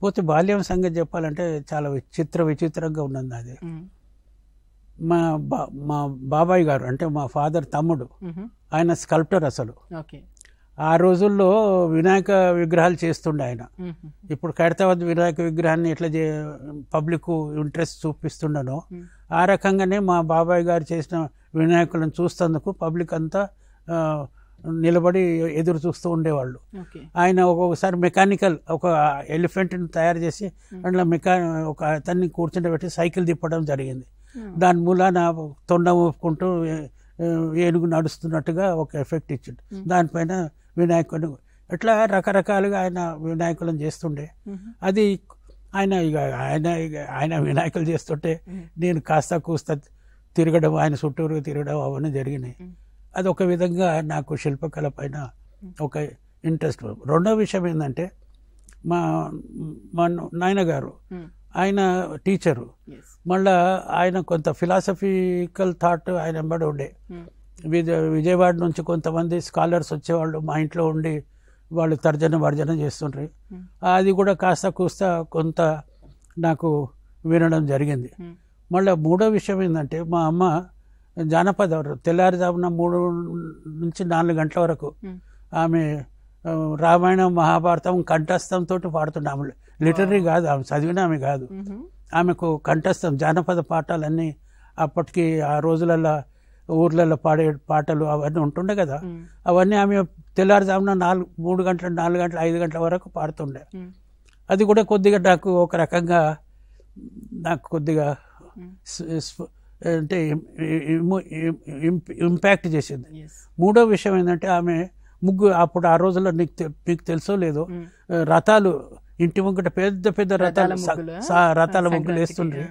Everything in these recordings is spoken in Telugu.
పోతే బాల్యం సంగతి చెప్పాలంటే చాలా విచిత్రంగా ఉన్నది అది. మా బాబాయ్ గారు అంటే మా ఫాదర్ తమ్ముడు, ఆయన స్కల్ప్టర్ అసలు. ఆ రోజుల్లో వినాయక విగ్రహాలు చేస్తుండే ఆయన. ఇప్పుడు ఖైరతాబాద్ వినాయక విగ్రహాన్ని ఎట్లా పబ్లిక్ ఇంట్రెస్ట్ చూపిస్తుండనో ఆ రకంగానే మా బాబాయ్ గారు చేసిన వినాయకులను చూస్తేందుకు పబ్లిక్ అంతా నిలబడి ఎదురు చూస్తూ ఉండేవాళ్ళు. ఆయన ఒక్కొక్కసారి మెకానికల్ ఒక ఎలిఫెంట్ని తయారు చేసి అందులో ఒక అతన్ని కూర్చుండబెట్టి సైకిల్ తిప్పడం జరిగింది. దాని మూలాన తొండ ఊపుకుంటూ ఏనుగు నడుస్తున్నట్టుగా ఒక ఎఫెక్ట్ ఇచ్చిండు. దానిపైన వినాయకుడు ఇట్లా రకరకాలుగా ఆయన వినాయకులను చేస్తుండే. అది ఆయన వినాయకులు చేస్తుంటే నేను కాస్త కూస్త తిరగడం, ఆయన చుట్టూరు తిరగడం అవన్నీ జరిగినాయి. అది ఒక విధంగా నాకు శిల్పకళ పైన ఒక ఇంట్రెస్ట్. రెండో విషయం ఏంటంటే మా నాయనగారు ఆయన టీచరు, మళ్ళా ఆయన కొంత ఫిలాసఫికల్ థాట్ ఆయన వెంబడి ఉండే. విజయవాడ నుంచి కొంతమంది స్కాలర్స్ వచ్చేవాళ్ళు మా ఇంట్లో ఉండి వాళ్ళు తర్జన చేస్తుండ్రి. అది కూడా కాస్త కూస్త కొంత నాకు వినడం జరిగింది. మళ్ళీ మూడో విషయం ఏంటంటే మా అమ్మ జానపద తెల్లారుజామున 3 నుంచి 4 గంటల వరకు ఆమె రామాయణం మహాభారతం కంఠస్థంతో పాడుతుండే. ఆమె లిటరీ కాదు, ఆమె చదివిన ఆమె కాదు, ఆమెకు కంఠస్థం జానపద పాటలన్నీ అప్పటికి ఆ రోజులలో ఊర్లలో పాడే పాటలు అవన్నీ ఉంటుండే కదా, అవన్నీ ఆమె తెల్లారుజామున 3 గంటల 4 గంటల 5 గంటల వరకు పాడుతుండే. అది కూడా కొద్దిగా నాకు ఒక రకంగా కొద్దిగా అంటే ఇంపాక్ట్ చేసింది. మూడో విషయం ఏంటంటే ఆమె ముగ్గు అప్పుడు ఆ రోజుల్లో మీకు తెలుసో లేదో రథాలు ఇంటి ముంగట పెద్ద పెద్ద రథాల ముగ్గులు వేస్తుండ్రి.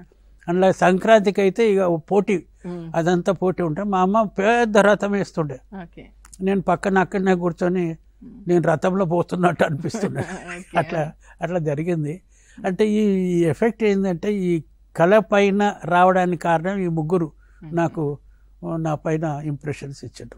అందులో సంక్రాంతికి అయితే ఇక పోటీ, అదంతా పోటీ ఉంటే మా అమ్మ పెద్ద రథం వేస్తుండే. నేను పక్కన అక్కడనే కూర్చొని నేను రథంలో పోతున్నట్టు అనిపిస్తుండే. అట్లా జరిగింది. అంటే ఈ ఎఫెక్ట్ ఏంటంటే ఈ కళ పైన రావడానికి కారణం ఈ ముగ్గురు నాకు నా పైన ఇంప్రెషన్స్ ఇచ్చారు.